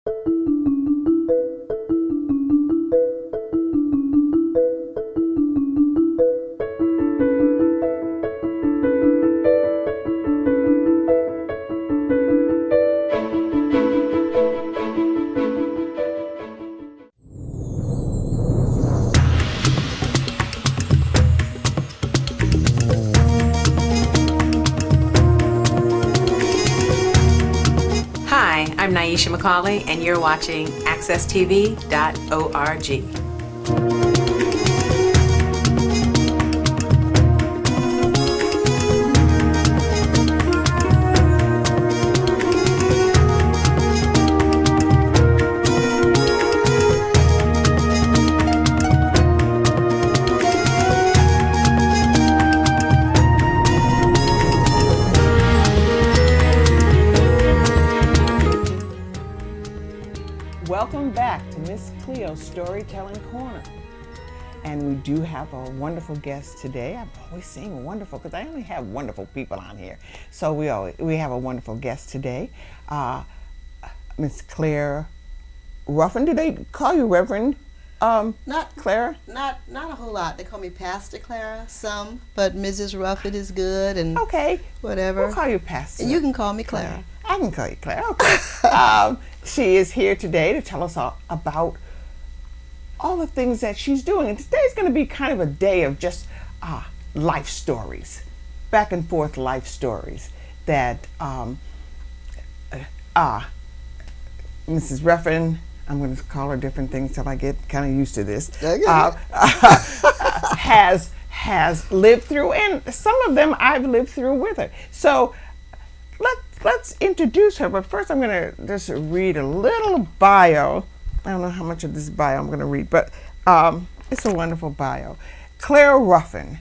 I'm Naisha McCauley, and you're watching accesstv.org. Welcome back to Miss Cleo's Storytelling Corner. And we do have a wonderful guest today. I'm always saying wonderful because I only have wonderful people on here. So we have a wonderful guest today. Miss Clara Ruffin. Do they call you Reverend Not Clara? Not a whole lot. They call me Pastor Clara, some, but Mrs. Ruffin is good and Okay. whatever. We'll call you Pastor. And you can call me Clara. I can call you Clara. Okay. She is here today to tell us all about all the things that she's doing. And today's going to be kind of a day of just life stories, back and forth life stories that Mrs. Ruffin, I'm going to call her different things till I get kind of used to this, has lived through, and some of them I've lived through with her. So let's introduce her, but first I'm going to just read a little bio. I don't know how much of this bio I'm going to read, but it's a wonderful bio. Clara Ruffin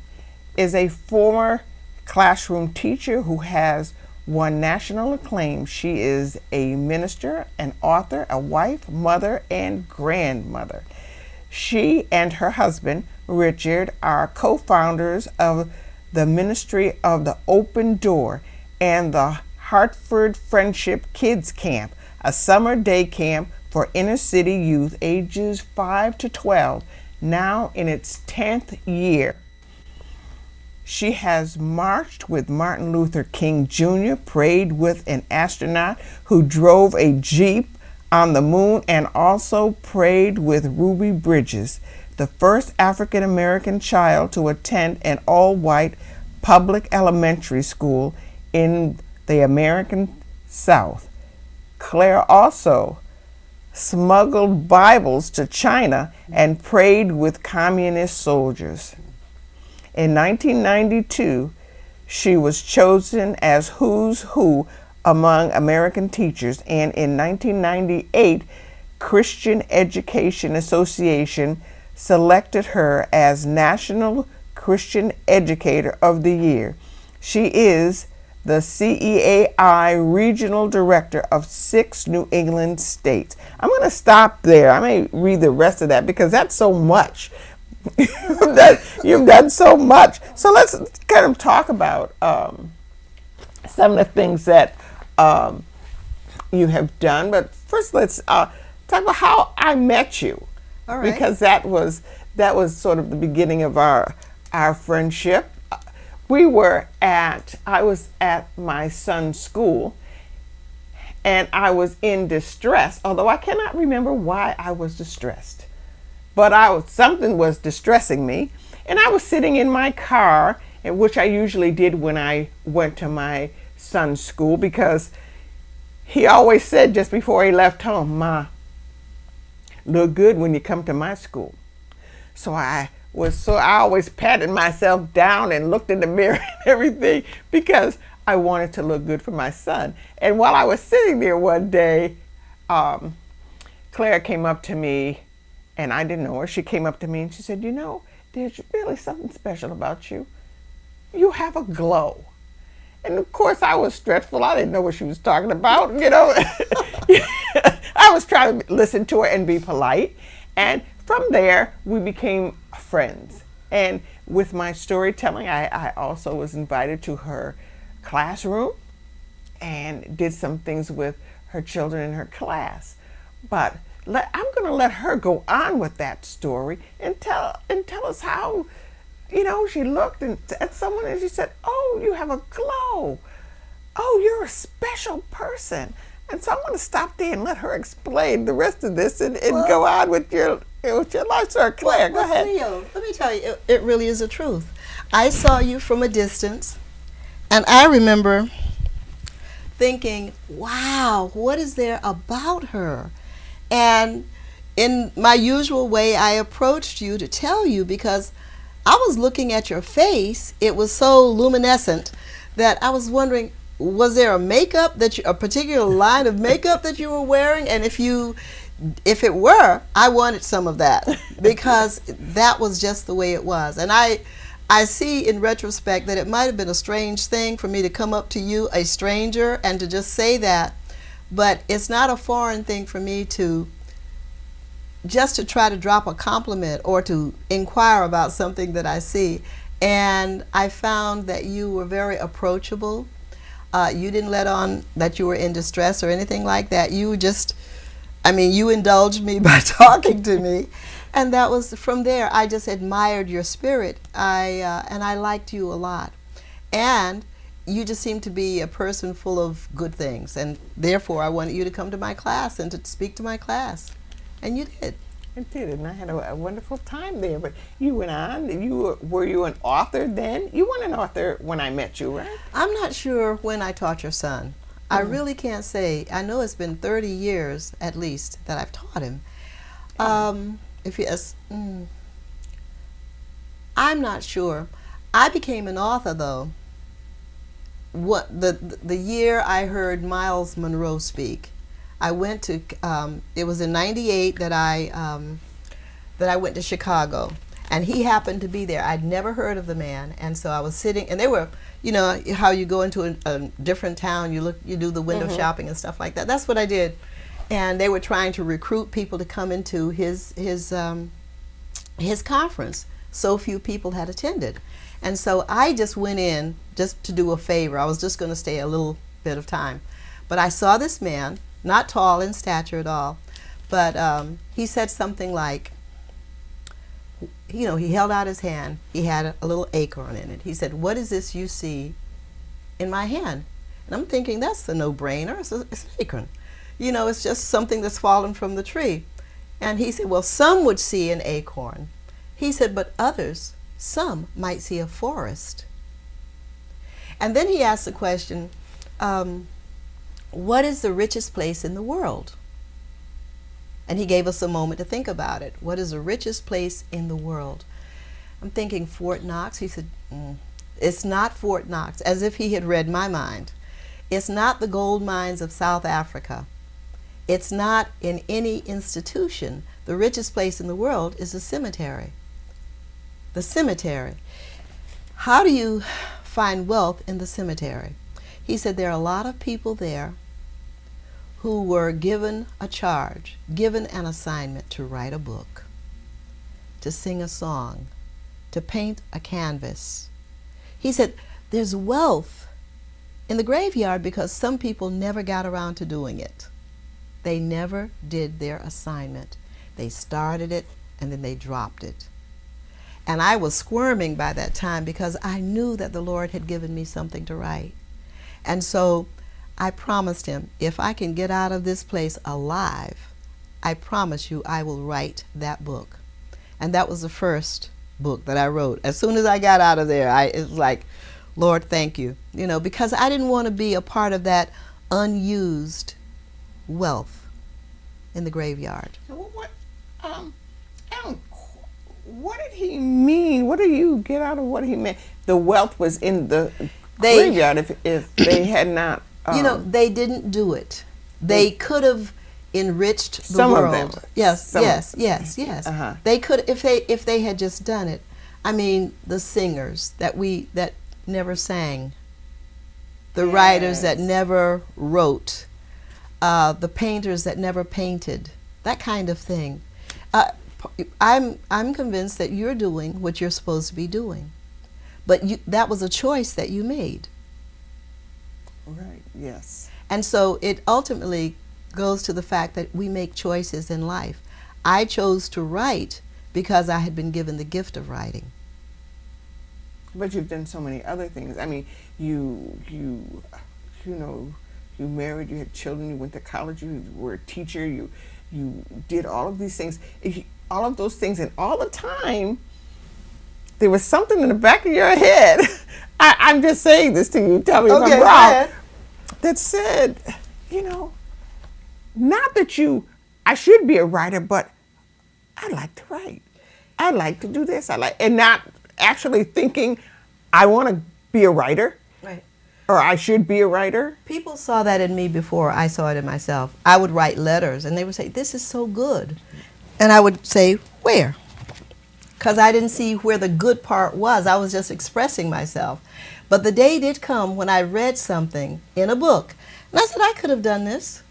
is a former classroom teacher who has won national acclaim. She is a minister, an author, a wife, mother, and grandmother. She and her husband, Richard, are co-founders of the Ministry of the Open Door and the Hartford Friendship Kids Camp, a summer day camp for inner city youth ages 5 to 12, now in its 10th year. She has marched with Martin Luther King Jr., prayed with an astronaut who drove a Jeep on the moon, and also prayed with Ruby Bridges, the first African American child to attend an all-white public elementary school in the American South. Claire also smuggled Bibles to China and prayed with communist soldiers. In 1992, she was chosen as Who's Who among American teachers, and in 1998, Christian Education Association selected her as National Christian Educator of the Year. She is the CEAI Regional Director of 6 New England states. I'm going to stop there. I may read the rest of that because that's so much. You've done so much. So let's kind of talk about some of the things that you have done. But first, let's talk about how I met you. All right. Because that was sort of the beginning of our friendship. I was at my son's school, and I was in distress, although I cannot remember why I was distressed. But something was distressing me, and I was sitting in my car, which I usually did when I went to my son's school, because he always said just before he left home, "Ma, look good when you come to my school." So I always patted myself down and looked in the mirror and everything because I wanted to look good for my son. And while I was sitting there one day, Claire came up to me, and I didn't know her. She came up to me and she said, "You know, there's really something special about you. You have a glow." And of course I was stressful. I didn't know what she was talking about, you know. I was trying to listen to her and be polite. And from there, we became friends. And with my storytelling, I also was invited to her classroom and did some things with her children in her class. But I'm going to let her go on with that story and tell us how, she looked at someone and she said, "Oh, you have a glow. Oh, you're a special person." And so I'm going to stop there and let her explain the rest of this and go on with your life story. Claire, go ahead. Cleo, let me tell you, it really is the truth. I saw you from a distance, and I remember thinking, wow, what is there about her? And in my usual way, I approached you to tell you because I was looking at your face. It was so luminescent that I was wondering, was there a particular line of makeup that you were wearing? And if it were, I wanted some of that because that was just the way it was. And I see in retrospect that it might have been a strange thing for me to come up to you, a stranger, and to just say that. But it's not a foreign thing for me to try to drop a compliment or to inquire about something that I see. And I found that you were very approachable. You didn't let on that you were in distress or anything like that. You you indulged me by talking to me. And that was, from there, I just admired your spirit. And I liked you a lot. And you just seemed to be a person full of good things. And therefore, I wanted you to come to my class and to speak to my class. And you did. I did, and I had a wonderful time there. But you went on. Were you an author then? You weren't an author when I met you, right? I'm not sure when I taught your son. I really can't say. I know it's been 30 years at least that I've taught him. I'm not sure. I became an author though. The year I heard Miles Monroe speak. I went to, it was in '98 that I went to Chicago, and he happened to be there. I'd never heard of the man, and so I was sitting, and they were, how you go into a different town, you do the window shopping and stuff like that. That's what I did, and they were trying to recruit people to come into his conference. So few people had attended, and so I just went in just to do a favor. I was just going to stay a little bit of time, but I saw this man. Not tall in stature at all, but he said something like, he held out his hand. He had a little acorn in it. He said, "What is this you see in my hand?" And I'm thinking, that's a no-brainer. It's an acorn. It's just something that's fallen from the tree. And he said, "Well, some would see an acorn." He said, "But others, some might see a forest." And then he asked the question, what is the richest place in the world? And he gave us a moment to think about it. What is the richest place in the world? I'm thinking Fort Knox. He said, it's not Fort Knox, as if he had read my mind. It's not the gold mines of South Africa. It's not in any institution. The richest place in the world is the cemetery. The cemetery. How do you find wealth in the cemetery? He said there are a lot of people there who were given a charge, given an assignment to write a book, to sing a song, to paint a canvas. He said there's wealth in the graveyard because some people never got around to doing it. They never did their assignment. They started it and then they dropped it. And I was squirming by that time because I knew that the Lord had given me something to write. And so I promised him, if I can get out of this place alive, I promise you I will write that book. And that was the first book that I wrote. As soon as I got out of there, it was like, Lord, thank you. Because I didn't want to be a part of that unused wealth in the graveyard. What did he mean? What do you get out of what he meant? The wealth was in the graveyard if they had not... they didn't do it. They could have enriched the some world. Of them. Yes. They could, if they had just done it. I mean, the singers that never sang, the writers that never wrote, the painters that never painted, that kind of thing. I'm convinced that you're doing what you're supposed to be doing, but that was a choice that you made. Right. Yes. And so it ultimately goes to the fact that we make choices in life. I chose to write because I had been given the gift of writing. But you've done so many other things. I mean, you married, you had children, you went to college, you were a teacher, you did all of these things, all of those things, and all the time there was something in the back of your head. I'm just saying this to you. Tell me if I'm wrong. That said, not that I should be a writer, but I like to write. I like to do this. And not actually thinking I want to be a writer. Right. Or I should be a writer. People saw that in me before I saw it in myself. I would write letters and they would say, "This is so good." And I would say, "Where?" Because I didn't see where the good part was. I was just expressing myself. But the day did come when I read something in a book. And I said, I could have done this.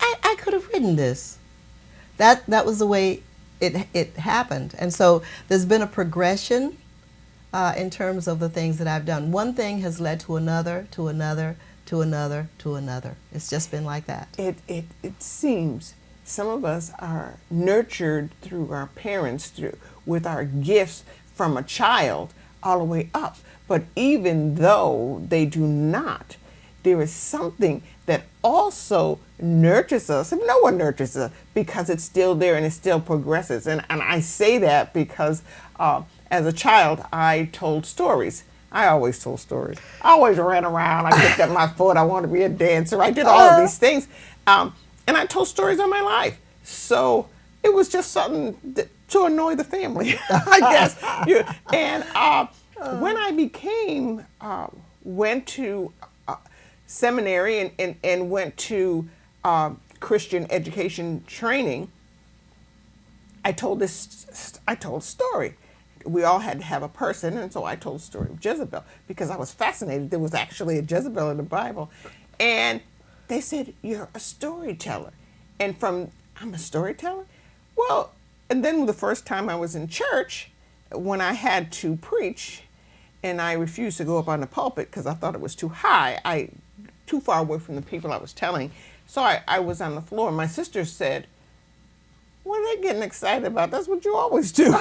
I could have written this. That was the way it happened. And so there's been a progression in terms of the things that I've done. One thing has led to another, to another, to another, to another. It's just been like that. It seems some of us are nurtured through our parents, with our gifts from a child all the way up. But even though they do not, there is something that also nurtures us, and no one nurtures us, because it's still there and it still progresses. And I say that because as a child, I told stories. I always told stories. I always ran around. I picked up my foot. I wanted to be a dancer. I did all of these things. And I told stories all my life. So it was just something to annoy the family, I guess. And when I went to seminary and went to Christian education training, I told a story. We all had to have a person, and so I told the story of Jezebel because I was fascinated. There was actually a Jezebel in the Bible. And they said, "You're a storyteller." And I'm a storyteller? Well, and then the first time I was in church, when I had to preach, and I refused to go up on the pulpit because I thought it was too high, too far away from the people I was telling. So I was on the floor. My sister said, "What are they getting excited about? That's what you always do."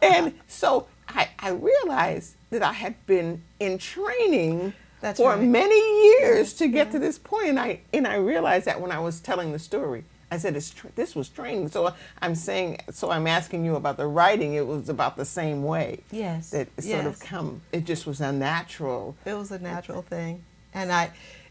And so I realized that I had been in training for many years to get to this point. And I realized that when I was telling the story, I said, this was training. So I'm asking you about the writing. It was about the same way. Yes. That it just was a natural. It was a natural thing. And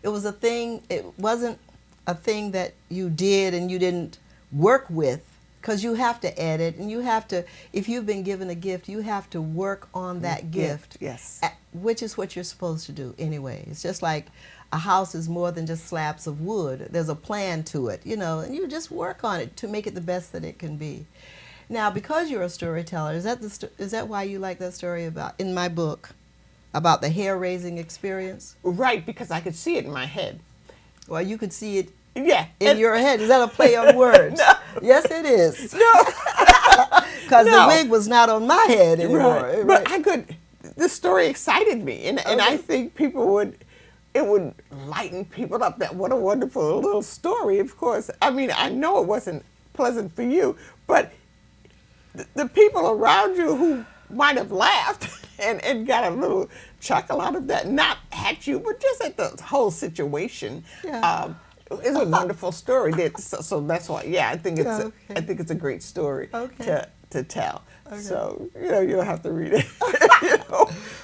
it was a thing, it wasn't a thing that you did and you didn't work with, because you have to edit and you have to, if you've been given a gift, you have to work on that gift. Yes. Which is what you're supposed to do anyway. It's just like a house is more than just slabs of wood. There's a plan to it, and you just work on it to make it the best that it can be. Now, because you're a storyteller, is that why you like that story in my book about the hair-raising experience? Right, because I could see it in my head. Well, you could see it in your head. Is that a play on words? No. Yes, it is. No. Because the wig was not on my head anymore. Right. But the story excited me, and I think it would lighten people up. That what a wonderful little story. Of course, I mean, I know it wasn't pleasant for you, but the people around you who might have laughed and got a little chuckle out of that, not at you, but just at the whole situation. Yeah. It's a wonderful story. So that's why. Yeah, I think it's a great story to tell. Okay. So you don't have to read it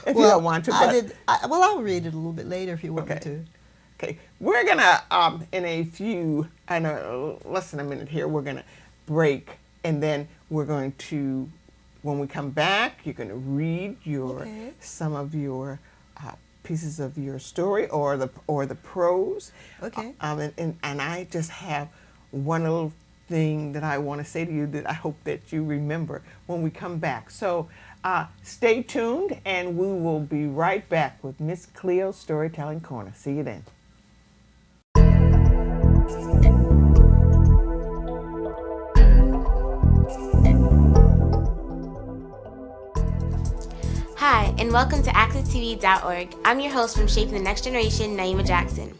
if you don't want to. I'll read it a little bit later if you want me to. Okay, we're gonna in a few, I know, less than a minute here. We're gonna break, and then we're going to, when we come back, you're gonna read some of your pieces of your story or the prose. Okay. And I just have one little thing that I want to say to you that I hope that you remember when we come back. So stay tuned, and we will be right back with Miss Cleo's Storytelling Corner. See you then. Hi, and welcome to AccessTV.org. I'm your host from Shaping the Next Generation, Naima Jackson.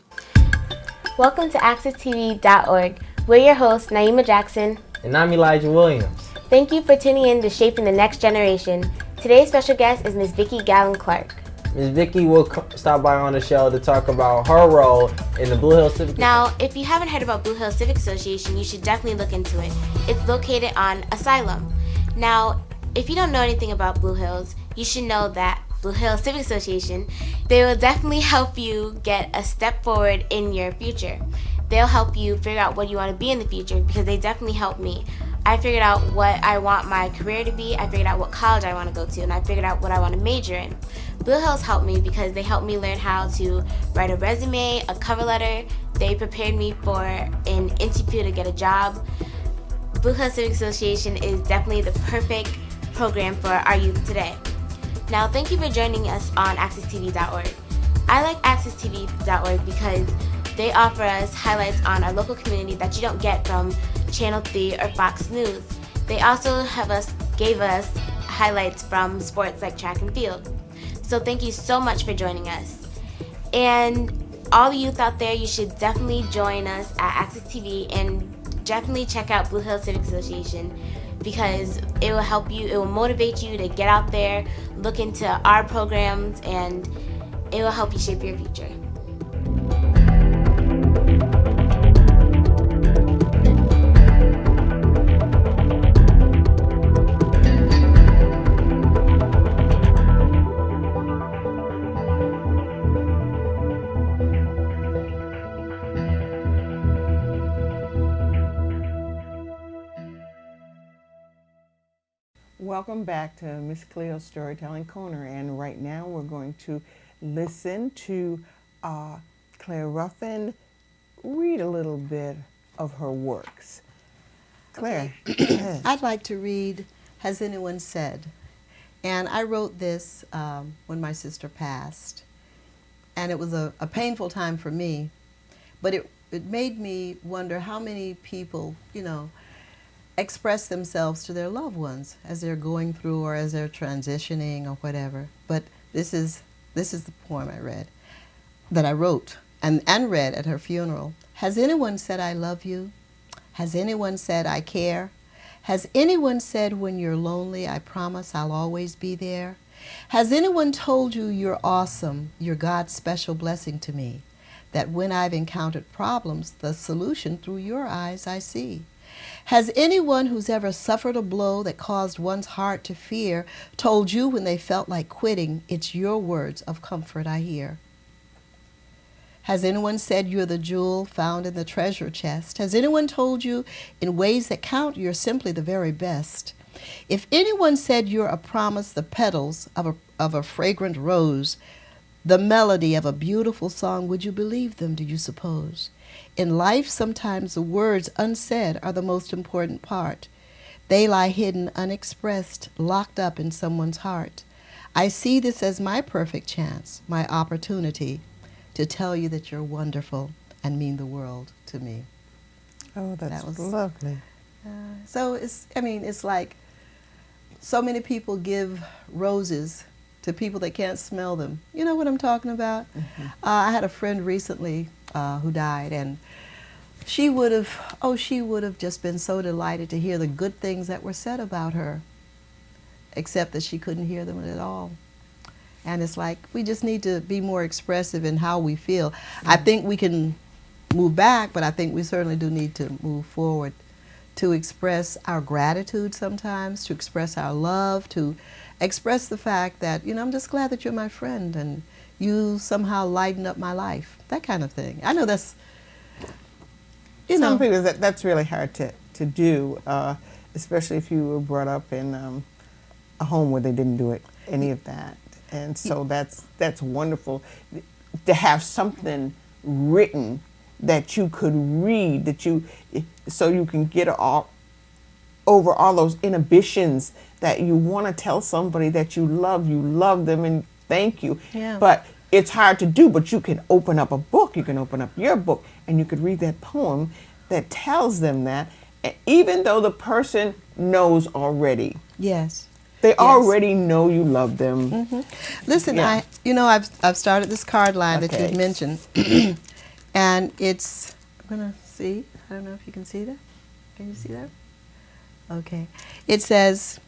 Welcome to AccessTV.org. We're your hosts, Naima Jackson. And I'm Elijah Williams. Thank you for tuning in to Shaping the Next Generation. Today's special guest is Ms. Vicki Gallen-Clark. Ms. Vicki will stop by on the show to talk about her role in the Blue Hills Civic. Now, if you haven't heard about Blue Hills Civic Association, you should definitely look into it. It's located on Asylum. Now, if you don't know anything about Blue Hills, you should know that Blue Hills Civic Association, they will definitely help you get a step forward in your future. They'll help you figure out what you want to be in the future, because they definitely helped me. I figured out what I want my career to be, I figured out what college I want to go to, and I figured out what I want to major in. Blue Hills helped me because they helped me learn how to write a resume, a cover letter. They prepared me for an interview to get a job. Blue Hills Civic Association is definitely the perfect program for our youth today. Now, thank you for joining us on AccessTV.org. I like AccessTV.org because they offer us highlights on our local community that you don't get from Channel 3 or Fox News. They also gave us highlights from sports like track and field. So thank you so much for joining us. And all the youth out there, you should definitely join us at Access TV and definitely check out Blue Hills Civic Association, because it will help you, it will motivate you to get out there, look into our programs, and it will help you shape your future. Welcome back to Miss Cleo's Storytelling Corner, and right now we're going to listen to Clara Ruffin read a little bit of her works. Claire, go ahead. I'd like to read Has Anyone Said? And I wrote this when my sister passed, and it was a painful time for me, but it made me wonder how many people, express themselves to their loved ones as they're going through or as they're transitioning or whatever. But this is the poem that I wrote and read at her funeral. Has anyone said I love you? Has anyone said I care? Has anyone said when you're lonely, I promise I'll always be there? Has anyone told you you're awesome, you're God's special blessing to me? That when I've encountered problems, the solution through your eyes I see? Has anyone who's ever suffered a blow that caused one's heart to fear told you when they felt like quitting, it's your words of comfort I hear? Has anyone said you're the jewel found in the treasure chest? Has anyone told you in ways that count you're simply the very best? If anyone said you're a promise, the petals of a fragrant rose, the melody of a beautiful song, would you believe them, do you suppose? In life, sometimes the words unsaid are the most important part. They lie hidden, unexpressed, locked up in someone's heart. I see this as my perfect chance, my opportunity to tell you that you're wonderful and mean the world to me. Oh, That that's was- lovely. So it's like so many people give roses to people that can't smell them. You know what I'm talking about? Mm-hmm. I had a friend recently who died, and she would have just been so delighted to hear the good things that were said about her, except that she couldn't hear them at all. And it's like, we just need to be more expressive in how we feel. Mm-hmm. I think we can move back, but I think we certainly do need to move forward, to express our gratitude sometimes, to express our love, to express the fact that, I'm just glad that you're my friend and you somehow lighten up my life, that kind of thing. I know that's, Some people, that's really hard to do, especially if you were brought up in a home where they didn't do any of that. And so that's wonderful to have something written that you could read, so you can get over all those inhibitions that you want to tell somebody that you love them and thank you. Yeah. But it's hard to do, but you can open up a book, you can open up your book, and you could read that poem that tells them that, even though the person knows already. Yes. They already know you love them. Mm-hmm. Listen, Yeah. I've started this card line that Okay. you've mentioned. And it's, I'm going to see, I don't know if you can see that. Can you see that? Okay. It says,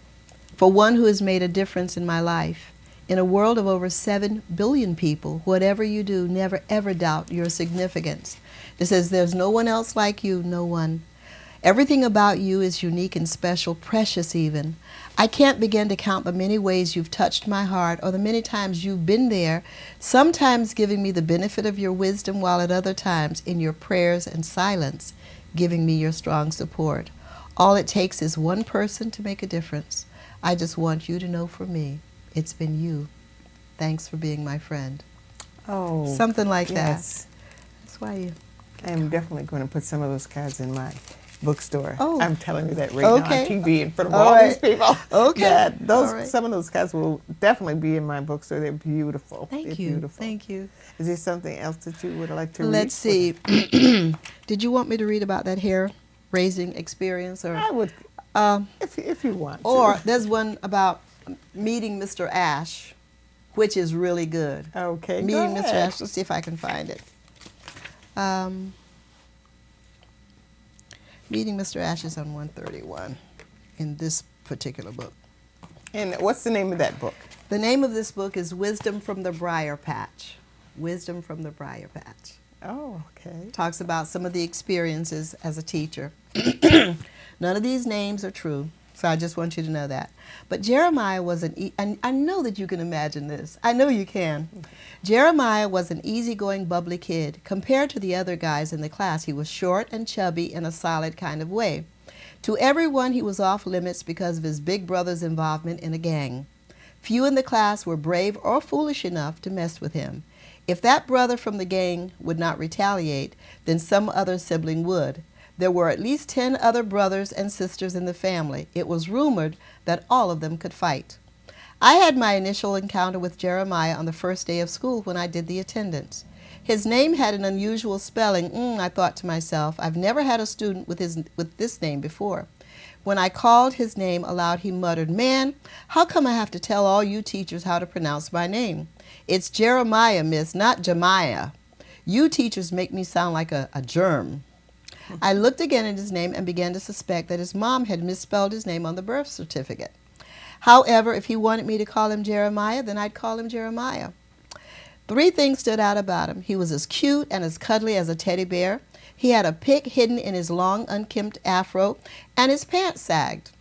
for one who has made a difference in my life, in a world of over 7 billion people, whatever you do, never ever doubt your significance. It says, there's no one else like you, no one. Everything about you is unique and special, precious even. I can't begin to count the many ways you've touched my heart or the many times you've been there, sometimes giving me the benefit of your wisdom, while at other times in your prayers and silence, giving me your strong support. All it takes is one person to make a difference. I just want you to know for me, it's been you. Thanks for being my friend. Oh, Something like yes. that. That's why you... I'm definitely going to put some of those cards in my bookstore. Oh. I'm telling you that right Okay. now on TV in front of All all right. these people. Okay. That those All right. some of those cards will definitely be in my bookstore. They're beautiful. Thank They're you. Beautiful. Thank you. Is there something else that you would like to read? Let's see. Did you want me to read about that hair raising experience? Or I would, if you want to. Or there's one about meeting Mr. Ash, which is really good. Okay, go Meeting Mr. ahead. Ash. Let's see if I can find it. Meeting Mr. Ash is on 131 in this particular book. And what's the name of that book? The name of this book is Wisdom from the Briar Patch. Wisdom from the Briar Patch. Oh, okay. Talks about some of the experiences as a teacher. None of these names are true, so I just want you to know that. But Jeremiah was and I know that you can imagine this. I know you can. Jeremiah was an easygoing, bubbly kid. Compared to the other guys in the class, he was short and chubby in a solid kind of way. To everyone, he was off limits because of his big brother's involvement in a gang. Few in the class were brave or foolish enough to mess with him. If that brother from the gang would not retaliate, then some other sibling would. There were at least 10 other brothers and sisters in the family. It was rumored that all of them could fight. I had my initial encounter with Jeremiah on the first day of school when I did the attendance. His name had an unusual spelling. I thought to myself, I've never had a student with this name before. When I called his name aloud, he muttered, "Man, how come I have to tell all you teachers how to pronounce my name? It's Jeremiah, miss, not Jemiah. You teachers make me sound like a germ." I looked again at his name and began to suspect that his mom had misspelled his name on the birth certificate. However, if he wanted me to call him Jeremiah, then I'd call him Jeremiah. 3 things stood out about him. He was as cute and as cuddly as a teddy bear. He had a pick hidden in his long, unkempt afro, and his pants sagged.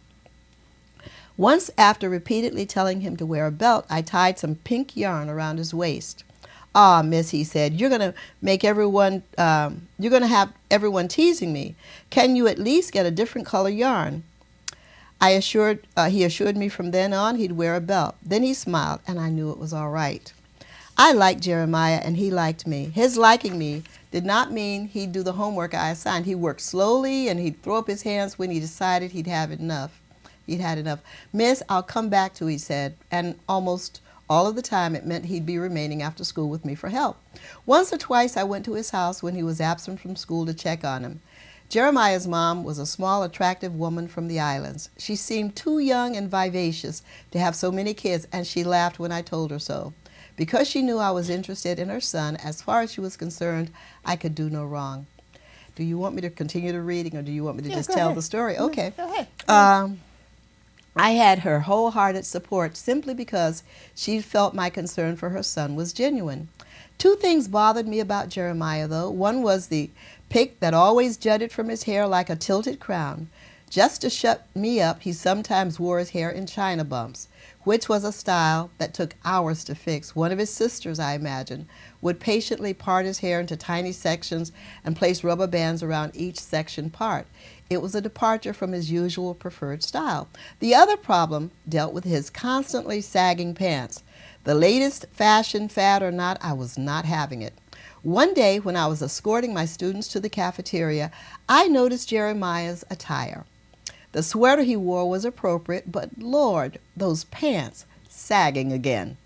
Once, after repeatedly telling him to wear a belt, I tied some pink yarn around his waist. "Ah, miss," he said, you're going to have everyone teasing me. Can you at least get a different color yarn?" He assured me from then on he'd wear a belt. Then he smiled, and I knew it was all right. I liked Jeremiah, and he liked me. His liking me did not mean he'd do the homework I assigned. He worked slowly, and he'd throw up his hands when he decided he'd had enough. "Miss, I'll come back to," he said, and almost all of the time it meant he'd be remaining after school with me for help. Once or twice I went to his house when he was absent from school to check on him. Jeremiah's mom was a small, attractive woman from the islands. She seemed too young and vivacious to have so many kids, and she laughed when I told her so. Because she knew I was interested in her son, as far as she was concerned, I could do no wrong. Do you want me to continue the reading, or do you want me to just go tell ahead. the story? Okay. Go ahead. I had her wholehearted support simply because she felt my concern for her son was genuine. 2 things bothered me about Jeremiah, though. One was the pick that always jutted from his hair like a tilted crown. Just to shut me up, he sometimes wore his hair in china bumps, which was a style that took hours to fix. One of his sisters, I imagine, would patiently part his hair into tiny sections and place rubber bands around each section part. It was a departure from his usual preferred style. The other problem dealt with his constantly sagging pants. The latest fashion, fad or not, I was not having it. One day when I was escorting my students to the cafeteria, I noticed Jeremiah's attire. The sweater he wore was appropriate, but Lord, those pants, sagging again.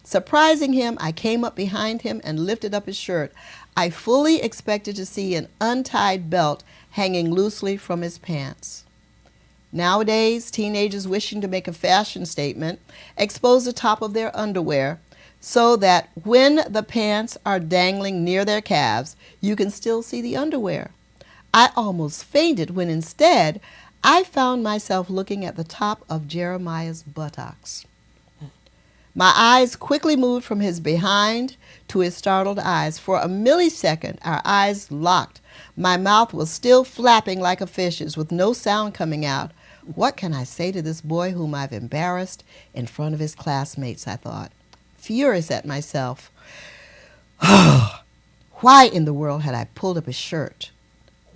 Surprising him, I came up behind him and lifted up his shirt. I fully expected to see an untied belt hanging loosely from his pants. Nowadays, teenagers wishing to make a fashion statement expose the top of their underwear so that when the pants are dangling near their calves, you can still see the underwear. I almost fainted when instead I found myself looking at the top of Jeremiah's buttocks. My eyes quickly moved from his behind to his startled eyes. For a millisecond, our eyes locked. My mouth was still flapping like a fish's with no sound coming out. What can I say to this boy whom I've embarrassed in front of his classmates, I thought, furious at myself. Why in the world had I pulled up his shirt?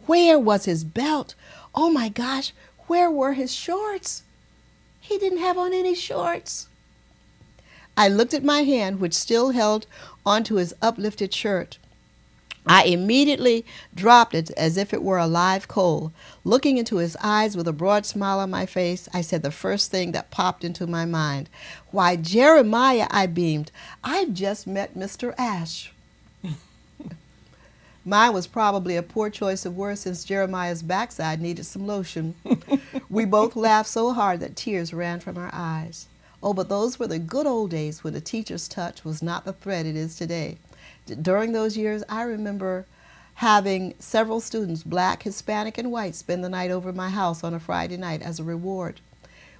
Where was his belt? Oh my gosh, where were his shorts? He didn't have on any shorts. I looked at my hand, which still held onto his uplifted shirt. I immediately dropped it as if it were a live coal. Looking into his eyes with a broad smile on my face, I said the first thing that popped into my mind. Why, Jeremiah, I beamed, I've just met Mr. Ash. Mine was probably a poor choice of words since Jeremiah's backside needed some lotion. We both laughed so hard that tears ran from our eyes. Oh, but those were the good old days when a teacher's touch was not the threat it is today. During those years, I remember having several students, black, Hispanic, and white, spend the night over at my house on a Friday night as a reward.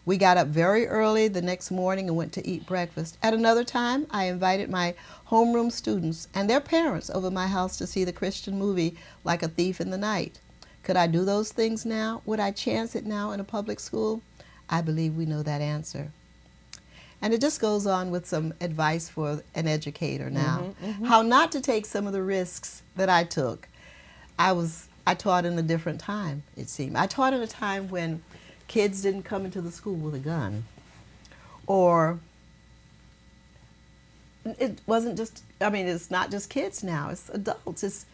We got up very early the next morning and went to eat breakfast. At another time, I invited my homeroom students and their parents over my house to see the Christian movie Like a Thief in the Night. Could I do those things now? Would I chance it now in a public school? I believe we know that answer. And it just goes on with some advice for an educator now. How not to take some of the risks that I took. I taught in a different time, it seemed. I taught in a time when kids didn't come into the school with a gun. Or it wasn't just, I mean, it's not just kids now, it's adults.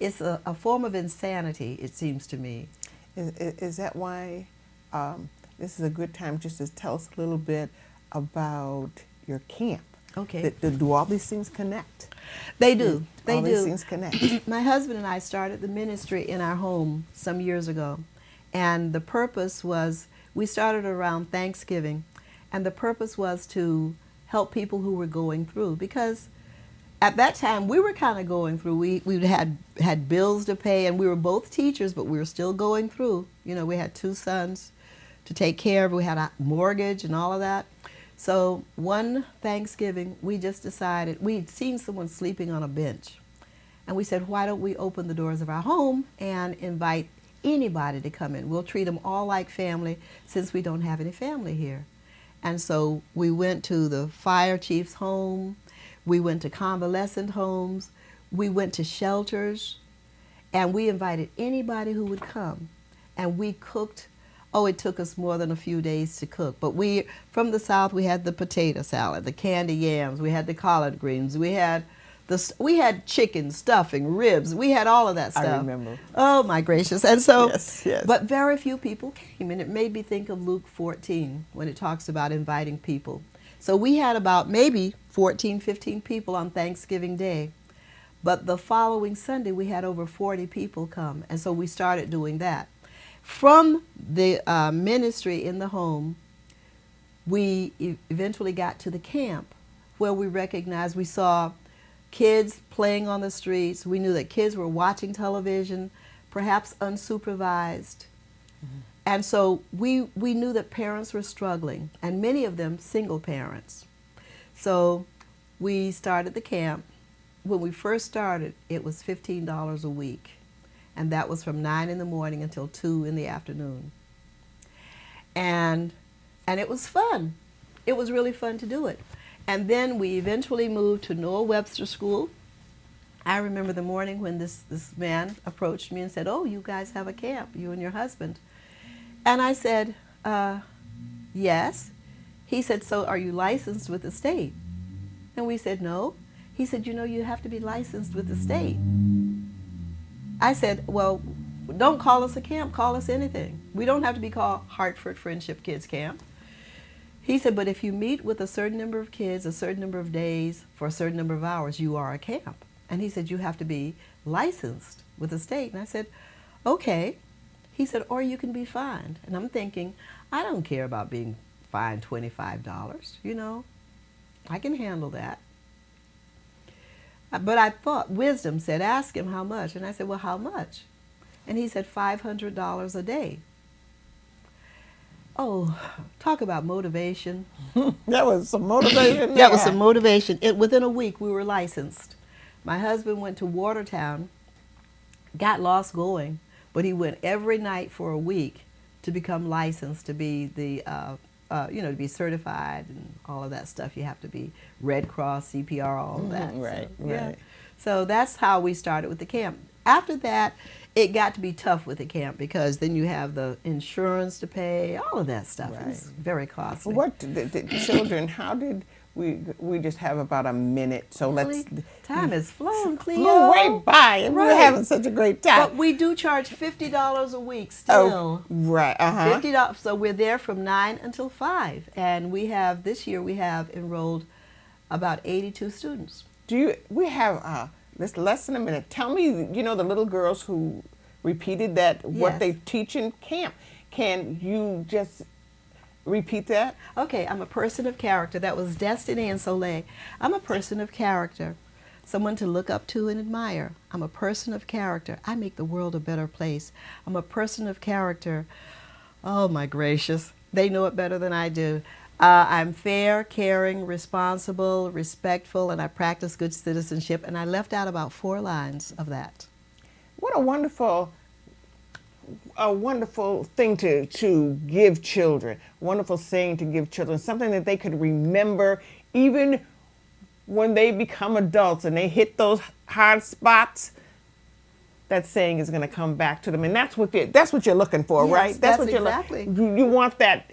It's a form of insanity, it seems to me. Is that why this is a good time just to tell us a little bit about your camp? Okay. Do all these things connect? They do. They all do. These things connect. My husband and I started the ministry in our home some years ago. And the purpose was, we started around Thanksgiving, and the purpose was to help people who were going through. Because at that time, we were kind of going through. We had bills to pay, and we were both teachers, but we were still going through. You know, we had 2 sons to take care of. We had a mortgage and all of that. So one Thanksgiving, we just decided, we'd seen someone sleeping on a bench. And we said, why don't we open the doors of our home and invite anybody to come in? We'll treat them all like family since we don't have any family here. And so we went to the fire chief's home. We went to convalescent homes. We went to shelters. And we invited anybody who would come. And we cooked. Oh, it took us more than a few days to cook. But from the South, we had the potato salad, the candy yams, we had the collard greens, we had chicken, stuffing, ribs, we had all of that stuff. I remember. Oh my gracious. And so, yes. But very few people came, and it made me think of Luke 14 when it talks about inviting people. So we had about maybe 14, 15 people on Thanksgiving Day. But the following Sunday, we had over 40 people come, and so we started doing that. From the ministry in the home, we eventually got to the camp where we recognized, we saw kids playing on the streets. We knew that kids were watching television, perhaps unsupervised. And so we knew that parents were struggling, and many of them single parents. So we started the camp. When we first started, it was $15 a week. And that was from 9 in the morning until 2 in the afternoon. And it was fun. It was really fun to do it. And then we eventually moved to Noah Webster School. I remember the morning when this man approached me and said, oh, you guys have a camp, you and your husband. And I said, yes. He said, so are you licensed with the state? And we said, no. He said, you know, you have to be licensed with the state. I said, well, don't call us a camp, call us anything. We don't have to be called Hartford Friendship Kids Camp. He said, but if you meet with a certain number of kids, a certain number of days, for a certain number of hours, you are a camp. And he said, you have to be licensed with the state. And I said, okay. He said, or you can be fined. And I'm thinking, I don't care about being fined $25, you know. I can handle that. But I thought, wisdom said, ask him how much. And I said, well, how much? And he said, $500 a day. Oh, talk about motivation. That was some motivation. That was some motivation. Within a week, we were licensed. My husband went to Watertown, got lost going, but he went every night for a week to become licensed, to be the, to be certified and all of that stuff. You have to be Red Cross, CPR, all of that. Right, so, yeah. right. So that's how we started with the camp. After that, it got to be tough with the camp because then you have the insurance to pay, all of that stuff. It was very costly. What the children? How did we just have about a minute? So let's. Time has flown, Cleo. Flew right by, and we're having such a great time. But we do charge $50 a week still. Oh, right. $50. So we're there from 9 until 5, and this year we have enrolled about 82 students. We have this less than a minute. Tell me, the little girls who repeated that, what they teach in camp. Can you just repeat that? Okay, I'm a person of character. That was Destiny and Soleil. I'm a person of character, someone to look up to and admire. I'm a person of character. I make the world a better place. I'm a person of character. Oh my gracious, they know it better than I do. I'm fair, caring, responsible, respectful, and I practice good citizenship. And I left out about 4 lines of that. What a wonderful thing to give children. Wonderful saying to give children. Something that they could remember even when they become adults and they hit those hard spots. That saying is going to come back to them, and that's what you're looking for, yes, right? That's what exactly. You want that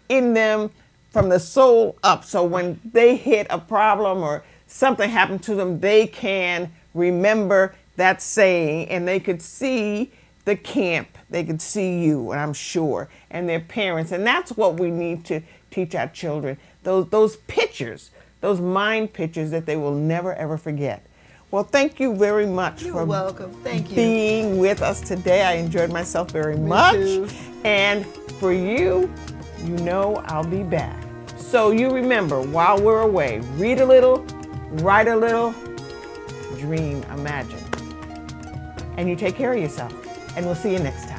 in them from the soul up, so when they hit a problem or something happened to them, they can remember that saying, and they could see the camp, they could see you, and I'm sure, and their parents, and that's what we need to teach our children, those pictures, those mind pictures that they will never ever forget. Well, thank you very much You're welcome. Thank you. being with us today. I enjoyed myself very much. Too. And for you, I'll be back. So you remember, while we're away, read a little, write a little, dream, imagine. And you take care of yourself. And we'll see you next time.